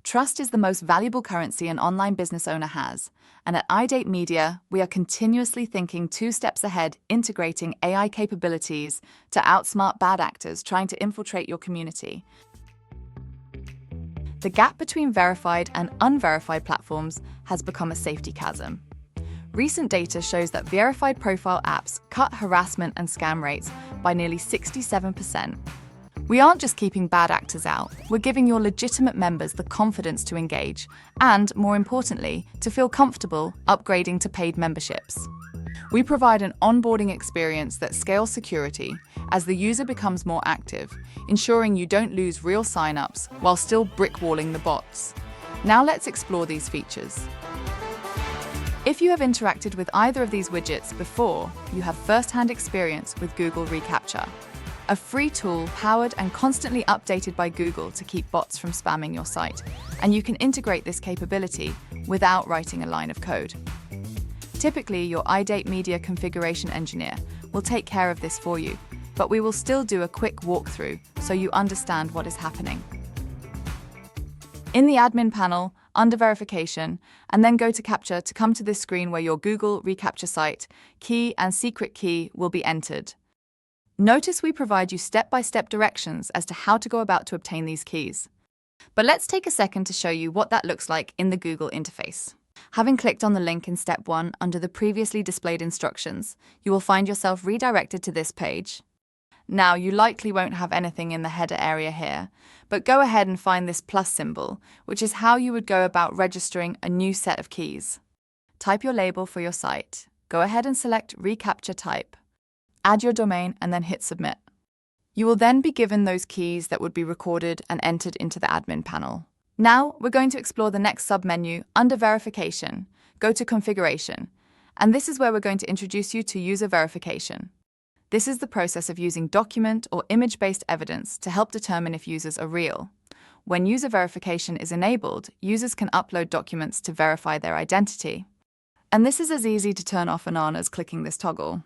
Trust is the most valuable currency an online business owner has, and at iDateMedia, we are continuously thinking 2 steps ahead, integrating AI capabilities to outsmart bad actors trying to infiltrate your community. The gap between verified and unverified platforms has become a safety chasm. Recent data shows that verified profile apps cut harassment and scam rates by nearly 67%. We aren't just keeping bad actors out, we're giving your legitimate members the confidence to engage and, more importantly, to feel comfortable upgrading to paid memberships. We provide an onboarding experience that scales security as the user becomes more active, ensuring you don't lose real sign-ups while still brick-walling the bots. Now let's explore these features. If you have interacted with either of these widgets before, you have first-hand experience with Google reCaptcha, a free tool powered and constantly updated by Google to keep bots from spamming your site, and you can integrate this capability without writing a line of code. Typically, your iDateMedia configuration engineer will take care of this for you, but we will still do a quick walkthrough so you understand what is happening. In the admin panel, under verification, and then go to Captcha to come to this screen where your Google reCaptcha site key and secret key will be entered. Notice we provide you step-by-step directions as to how to go about to obtain these keys. But let's take a second to show you what that looks like in the Google interface. Having clicked on the link in step 1 under the previously displayed instructions, you will find yourself redirected to this page. Now, you likely won't have anything in the header area here, but go ahead and find this plus symbol, which is how you would go about registering a new set of keys. Type your label for your site. Go ahead and select reCaptcha type. Add your domain and then hit submit. You will then be given those keys that would be recorded and entered into the admin panel. Now, we're going to explore the next submenu under verification. Go to configuration, and this is where we're going to introduce you to user verification. This is the process of using document or image-based evidence to help determine if users are real. When user verification is enabled, users can upload documents to verify their identity. And this is as easy to turn off and on as clicking this toggle.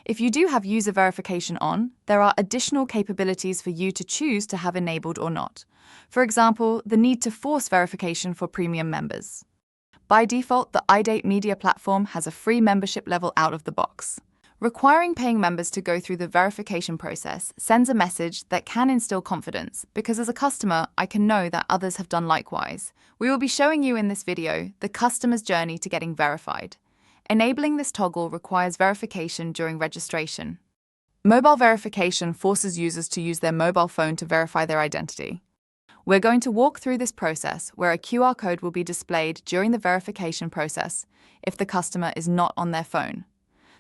If you do have user verification on, there are additional capabilities for you to choose to have enabled or not. For example, the need to force verification for premium members. By default, the iDateMedia platform has a free membership level out of the box. Requiring paying members to go through the verification process sends a message that can instill confidence, because as a customer, I can know that others have done likewise. We will be showing you in this video the customer's journey to getting verified. Enabling this toggle requires verification during registration. Mobile verification forces users to use their mobile phone to verify their identity. We're going to walk through this process where a QR code will be displayed during the verification process if the customer is not on their phone.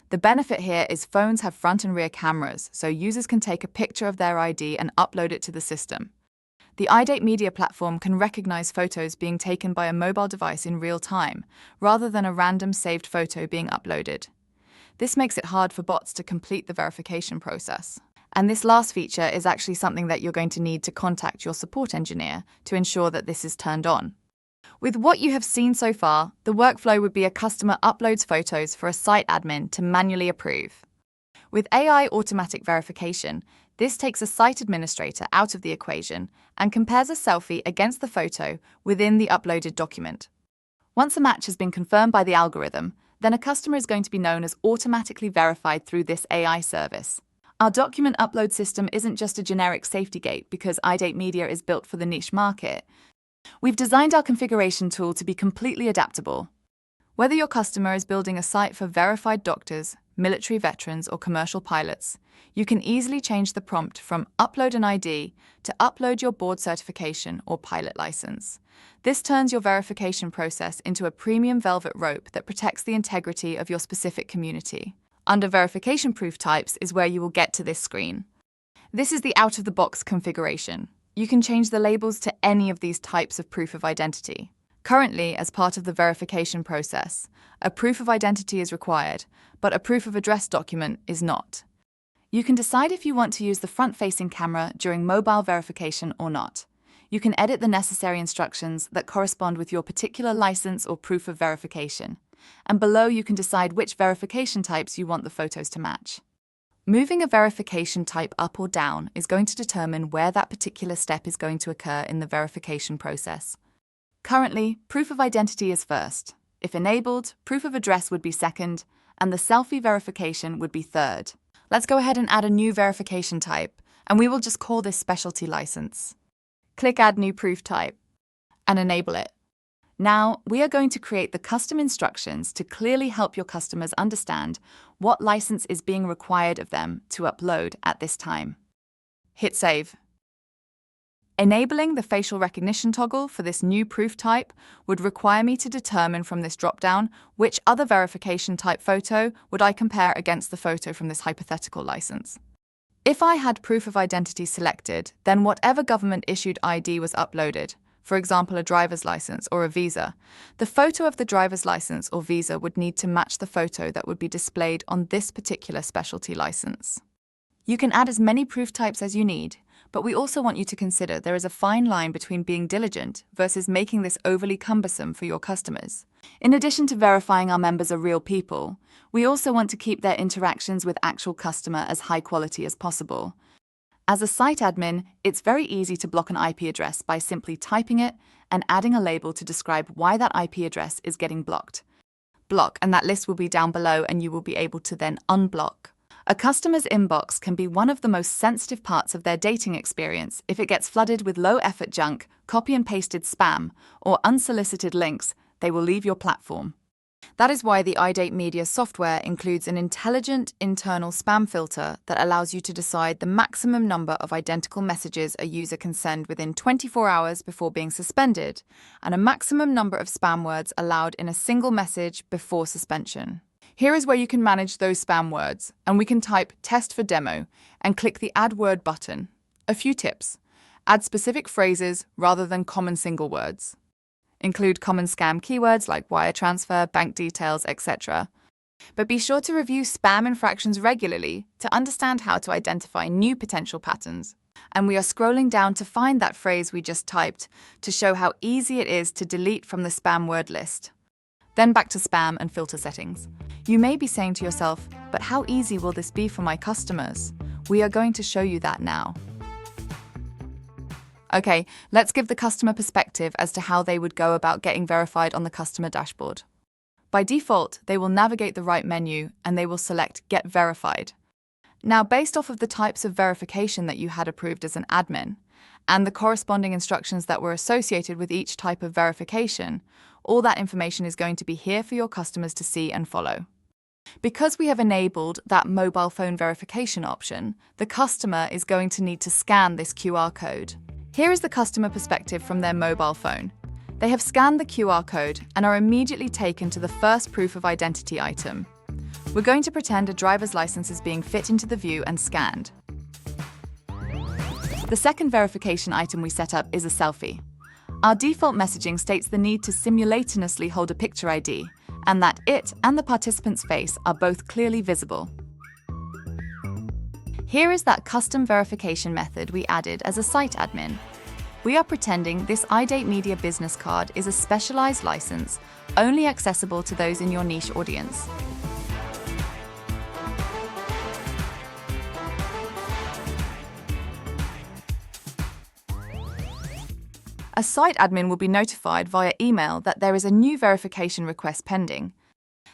The benefit here is phones have front and rear cameras, so users can take a picture of their ID and upload it to the system. The iDateMedia platform can recognize photos being taken by a mobile device in real time, rather than a random saved photo being uploaded. This makes it hard for bots to complete the verification process. And this last feature is actually something that you're going to need to contact your support engineer to ensure that this is turned on. With what you have seen so far, the workflow would be a customer uploads photos for a site admin to manually approve. With AI automatic verification, this takes a site administrator out of the equation and compares a selfie against the photo within the uploaded document. Once a match has been confirmed by the algorithm, then a customer is going to be known as automatically verified through this AI service. Our document upload system isn't just a generic safety gate because iDateMedia is built for the niche market. We've designed our configuration tool to be completely adaptable. Whether your customer is building a site for verified doctors, military veterans, or commercial pilots, you can easily change the prompt from upload an ID to upload your board certification or pilot license. This turns your verification process into a premium velvet rope that protects the integrity of your specific community. Under verification proof types is where you will get to this screen. This is the out-of-the-box configuration. You can change the labels to any of these types of proof of identity. Currently, as part of the verification process, a proof of identity is required, but a proof of address document is not. You can decide if you want to use the front-facing camera during mobile verification or not. You can edit the necessary instructions that correspond with your particular license or proof of verification. And below you can decide which verification types you want the photos to match. Moving a verification type up or down is going to determine where that particular step is going to occur in the verification process. Currently, proof of identity is first. If enabled, proof of address would be second, and the selfie verification would be third. Let's go ahead and add a new verification type, and we will just call this specialty license. Click Add New Proof Type and enable it. Now, we are going to create the custom instructions to clearly help your customers understand what license is being required of them to upload at this time. Hit Save. Enabling the facial recognition toggle for this new proof type would require me to determine from this dropdown which other verification type photo would I compare against the photo from this hypothetical license. If I had proof of identity selected, then whatever government-issued ID was uploaded, for example a driver's license or a visa, the photo of the driver's license or visa would need to match the photo that would be displayed on this particular specialty license. You can add as many proof types as you need, but we also want you to consider there is a fine line between being diligent versus making this overly cumbersome for your customers. In addition to verifying our members are real people, we also want to keep their interactions with actual customer as high quality as possible. As a site admin, it's very easy to block an IP address by simply typing it and adding a label to describe why that IP address is getting blocked. Block, and that list will be down below and you will be able to then unblock. A customer's inbox can be one of the most sensitive parts of their dating experience if it gets flooded with low-effort junk, copy and pasted spam, or unsolicited links. They will leave your platform. That is why the iDateMedia software includes an intelligent internal spam filter that allows you to decide the maximum number of identical messages a user can send within 24 hours before being suspended, and a maximum number of spam words allowed in a single message before suspension. Here is where you can manage those spam words, and we can type test for demo and click the add word button. A few tips. Add specific phrases rather than common single words. Include common scam keywords like wire transfer, bank details, etc. But be sure to review spam infractions regularly to understand how to identify new potential patterns. And we are scrolling down to find that phrase we just typed to show how easy it is to delete from the spam word list. Then back to spam and filter settings. You may be saying to yourself, but how easy will this be for my customers? We are going to show you that now. Okay, let's give the customer perspective as to how they would go about getting verified on the customer dashboard. By default, they will navigate the right menu and they will select Get Verified. Now, based off of the types of verification that you had approved as an admin, and the corresponding instructions that were associated with each type of verification, all that information is going to be here for your customers to see and follow. Because we have enabled that mobile phone verification option, the customer is going to need to scan this QR code. Here is the customer perspective from their mobile phone. They have scanned the QR code and are immediately taken to the first proof of identity item. We're going to pretend a driver's license is being fit into the view and scanned. The second verification item we set up is a selfie. Our default messaging states the need to simultaneously hold a picture ID, and that it and the participant's face are both clearly visible. Here is that custom verification method we added as a site admin. We are pretending this iDateMedia business card is a specialized license, only accessible to those in your niche audience. A site admin will be notified via email that there is a new verification request pending.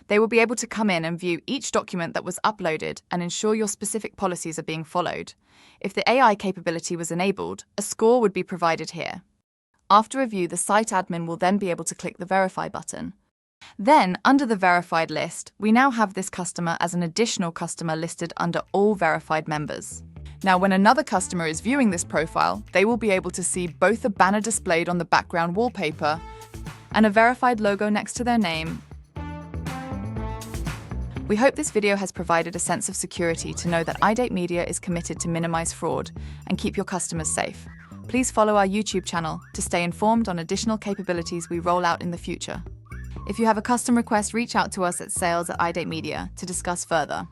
They will be able to come in and view each document that was uploaded and ensure your specific policies are being followed. If the AI capability was enabled, a score would be provided here. After review, the site admin will then be able to click the Verify button. Then, under the verified list, we now have this customer as an additional customer listed under all verified members. Now, when another customer is viewing this profile, they will be able to see both a banner displayed on the background wallpaper and a verified logo next to their name. We hope this video has provided a sense of security to know that iDateMedia is committed to minimize fraud and keep your customers safe. Please follow our YouTube channel to stay informed on additional capabilities we roll out in the future. If you have a custom request, reach out to us at sales@iDateMedia to discuss further.